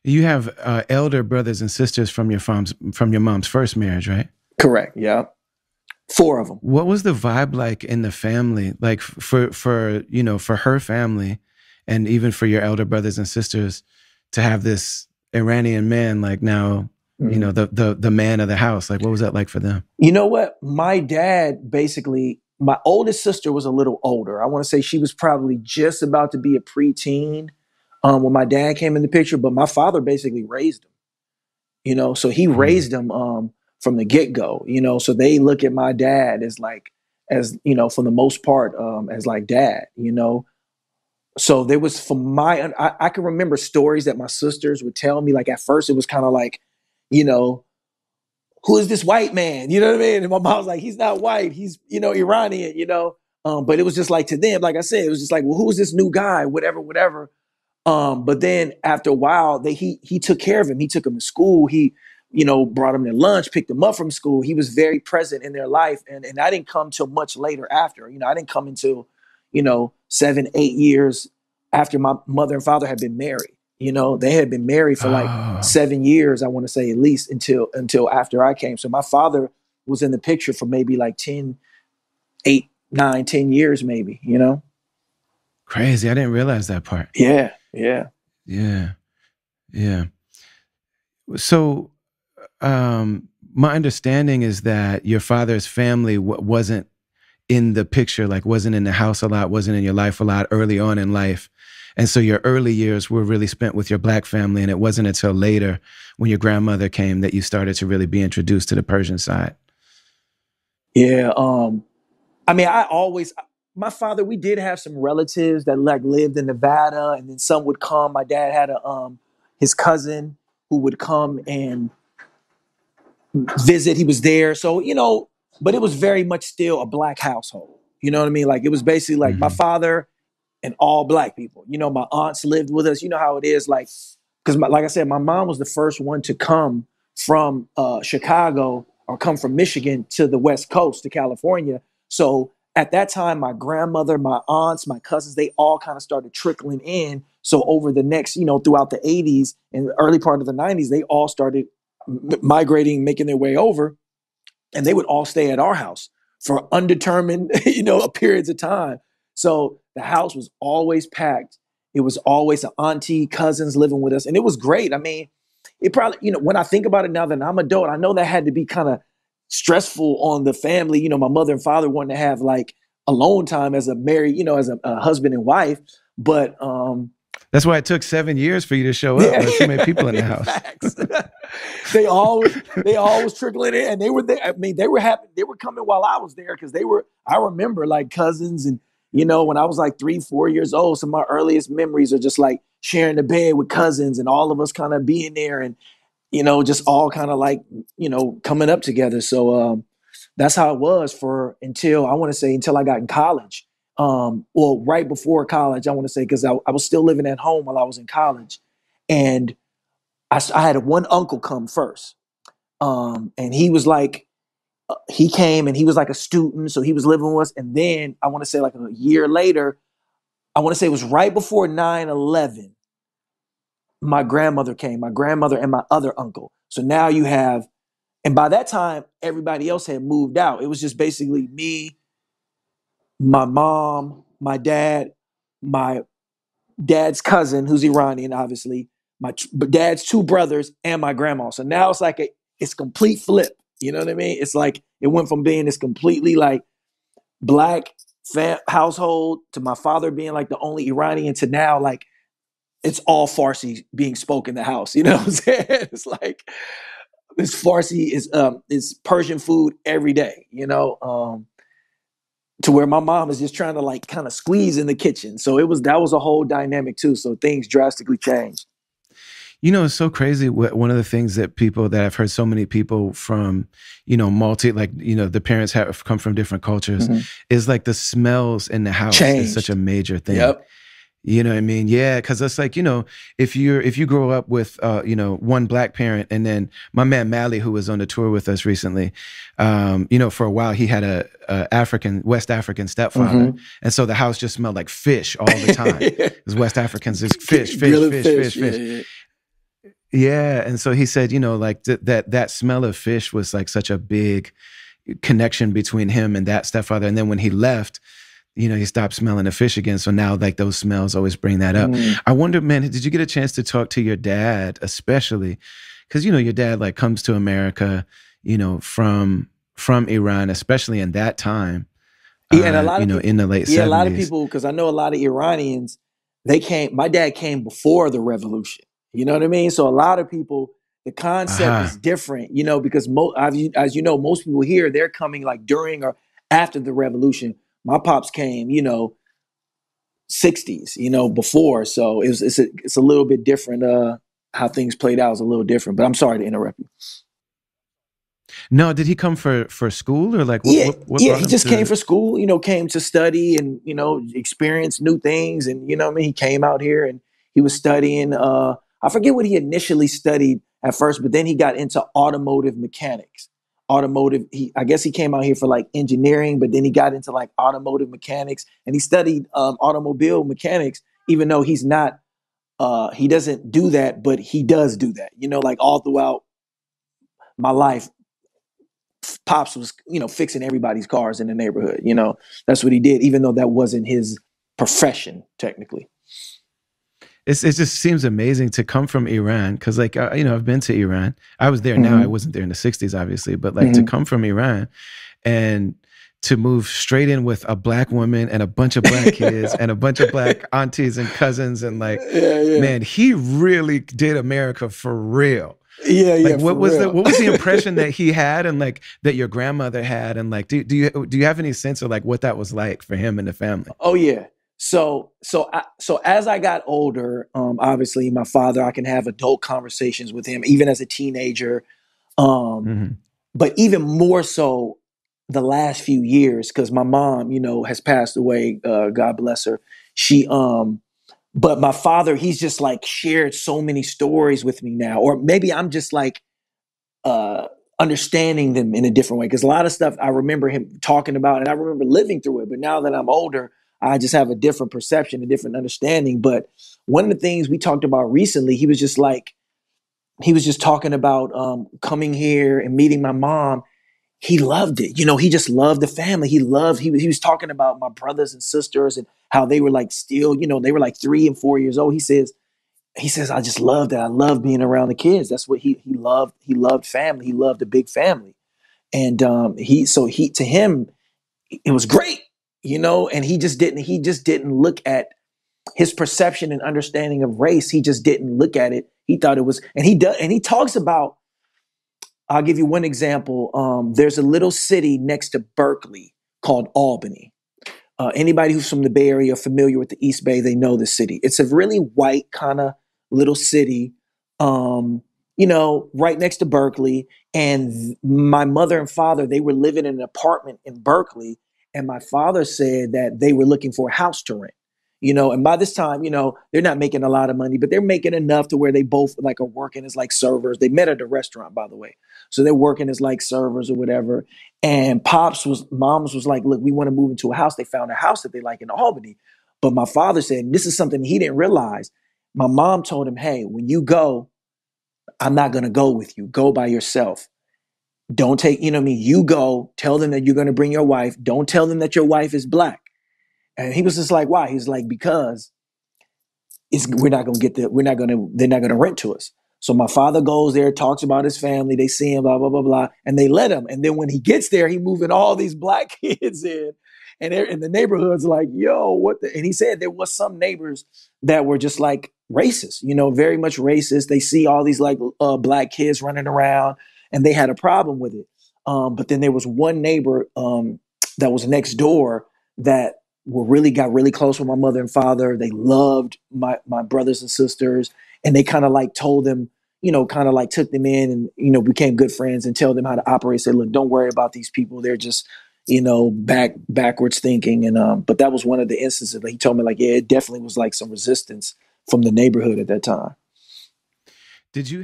You have elder brothers and sisters from your mom's first marriage, right? Correct. Yeah. 4 of them. What was the vibe like in the family? Like for you know, for her family and even for your elder brothers and sisters to have this Iranian man like now, you know, the man of the house. Like what was that like for them? You know what? My dad basically, my oldest sister was a little older. I want to say she was probably just about to be a preteen when my dad came in the picture, but my father basically raised him, you know, so he raised him from the get-go, you know, so they look at my dad as like, as, you know, for the most part, as like dad, you know. So there was I can remember stories that my sisters would tell me. Like at first it was kind of like, you know, who is this white man? You know what I mean? And my mom was like, he's not white. He's, you know, Iranian, you know? But it was just like to them, like I said, it was just like, well, who's this new guy? Whatever, whatever. But then after a while, he took care of him. He took him to school. He, you know, brought him to lunch, picked him up from school. He was very present in their life. And I didn't come till much later after. You know, I didn't come until, you know, 7, 8 years after my mother and father had been married. You know, they had been married for like 7 years, I want to say at least until after I came. So my father was in the picture for maybe like 10, 8, 9, 10 years maybe, you know? Crazy. I didn't realize that part. Yeah. So my understanding is that your father's family wasn't in the picture, like wasn't in the house a lot, wasn't in your life a lot early on in life. And so your early years were really spent with your Black family. And it wasn't until later when your grandmother came that you started to really be introduced to the Persian side. Yeah. I mean, my father, we did have some relatives that like lived in Nevada, and then some would come. My dad had his cousin who would come and visit. He was there. So, you know, but it was very much still a Black household. You know what I mean? Like it was basically like my father and all Black people. You know, my aunts lived with us. You know how it is, like, because like I said, my mom was the first one to come from Chicago or come from Michigan to the West Coast to California. So at that time, my grandmother, my aunts, my cousins, they all kind of started trickling in. So over the next, you know, throughout the 80s and the early part of the 90s, they all started migrating, making their way over, and they would all stay at our house for undetermined, you know, periods of time. So the house was always packed. It was always an auntie, cousins living with us. And it was great. I mean, it probably, you know, when I think about it now that I'm adult, I know that had to be kind of stressful on the family. You know, my mother and father wanted to have like alone time as a married, you know, as a husband and wife. But that's why it took 7 years for you to show up. Yeah. There's too many people in the house. They always trickling in, and they were there. I mean, they were happy. They were coming while I was there because I remember like cousins, and you know, when I was like 3, 4 years old, some of my earliest memories are just like sharing the bed with cousins and all of us kind of being there, and you know, just all kind of like, you know, coming up together. So that's how it was until I got in college. Well, right before college, I want to say, because I was still living at home while I was in college, and I had one uncle come first, and he was like, he came and he was like a student, so he was living with us. And then I want to say like a year later, I want to say it was right before 9/11, my grandmother came, my grandmother and my other uncle. So now you have, and by that time, everybody else had moved out. It was just basically me, my mom, my dad's cousin, who's Iranian, obviously, my dad's 2 brothers, and my grandma. So now it's like it's complete flip. You know what I mean? It's like it went from being this completely like Black household to my father being like the only Iranian to now like it's all Farsi being spoken in the house. You know what I'm saying? It's like this Farsi is Persian food every day. You know. To where my mom is just trying to like kind of squeeze in the kitchen. So that was a whole dynamic too. So things drastically changed. You know, it's so crazy. One of the things that I've heard so many people from, you know, like, you know, the parents have come from different cultures, is like the smells in the house is such a major thing. Yep. You know what I mean? Yeah, because it's like, you know, if you grow up with, you know, one Black parent, and then my man Mally, who was on the tour with us recently, you know, for a while he had a West African stepfather, and so the house just smelled like fish all the time. Because West Africans is fish. Yeah. Yeah, and so he said, like that smell of fish was like such a big connection between him and that stepfather. And then when he left, he stopped smelling the fish again. So now like those smells always bring that up. Mm. I wonder, man, did you get a chance to talk to your dad, especially? Because your dad like comes to America, from Iran, especially in that time, Yeah, and a lot of people, in the late yeah, a lot of 70s. people, because I know a lot of Iranians, they came, my dad came before the revolution. You know what I mean? So a lot of people, the concept is Aha. different, because as you know, most people here, they're coming like during or after the revolution. My pops came, 60s, before. So it's a little bit different. How things played out is a little different, but I'm sorry to interrupt you. No, did he come for school or like what Yeah, what yeah, brought he him just came to? for school, came to study and, experience new things. And, what I mean? He came out here and he was studying, I forget what he initially studied at first, but then he got into automotive mechanics. I guess he came out here for like engineering, but then he got into like automotive mechanics and he studied automobile mechanics, even though he's not, he doesn't do that, but he does do that, like all throughout my life. Pops was, fixing everybody's cars in the neighborhood. That's what he did, even though that wasn't his profession technically. It just seems amazing to come from Iran because, like, I've been to Iran. I was there now. I Mm-hmm. wasn't there in the 60s, obviously, but like to Mm-hmm. come from Iran and to move straight in with a black woman and a bunch of black kids and a bunch of black aunties and cousins. And like, Yeah, yeah, man, he really did America for real. yeah, Like, yeah, for real. what was the impression that he had and like that your grandmother had? And like, do you have any sense of like what that was like for him and the family? Oh yeah. So as I got older, obviously my father, I can have adult conversations with him, even as a teenager. Um, Hmm. but even more so the last few years, because my mom, has passed away. God bless her. She But my father, he's just like shared so many stories with me now, or maybe I'm just like uh understanding them in a different way. Because a lot of stuff I remember him talking about, and I remember living through it. But now that I'm older, I just have a different perception, a different understanding. But one of the things we talked about recently, he was just talking about coming here and meeting my mom. He loved it. He just loved the family. He was talking about my brothers and sisters and how they were like still, they were like 3 and 4 years old. He says, I just loved it. I love being around the kids. That's what he loved. He loved family. He loved a big family. And he to him, it was great, and he just didn't look at his perception and understanding of race. He just didn't look at it. He thought it was, and he talks about, I'll give you one example. There's a little city next to Berkeley called Albany. Anybody who's from the Bay Area familiar with the East Bay, they know the city. It's a really white kind of little city, right next to Berkeley. And my mother and father, they were living in an apartment in Berkeley. And my father said that they were looking for a house to rent. And by this time, they're not making a lot of money, but they're making enough to where they both like are working as like servers. They met at a restaurant, by the way. So they're working as like servers or whatever. And mom's was like, look, we want to move into a house. They found a house that they like in Albany. But my father said, this is something he didn't realize. My mom told him, hey, when you go, I'm not going to go with you. Go by yourself. Don't take, what I mean? You go, tell them that you're going to bring your wife. Don't tell them that your wife is black. And he was just like, why? He's like, because we're not going to they're not going to rent to us. So my father goes there, talks about his family. They see him, blah, blah, blah, blah. And they let him. And then when he gets there, he moving all these black kids in. And the neighborhood's like, yo, what the? And he said there was some neighbors that were just like racist, very much racist. They see all these like black kids running around and they had a problem with it. But then there was one neighbor that was next door that got really close with my mother and father. They loved my brothers and sisters, and they kind of like told them, kind of like took them in and became good friends and tell them how to operate. Say, look, don't worry about these people. They're just backwards thinking. And but that was one of the instances that he told me like, yeah, it definitely was like some resistance from the neighborhood at that time. Did you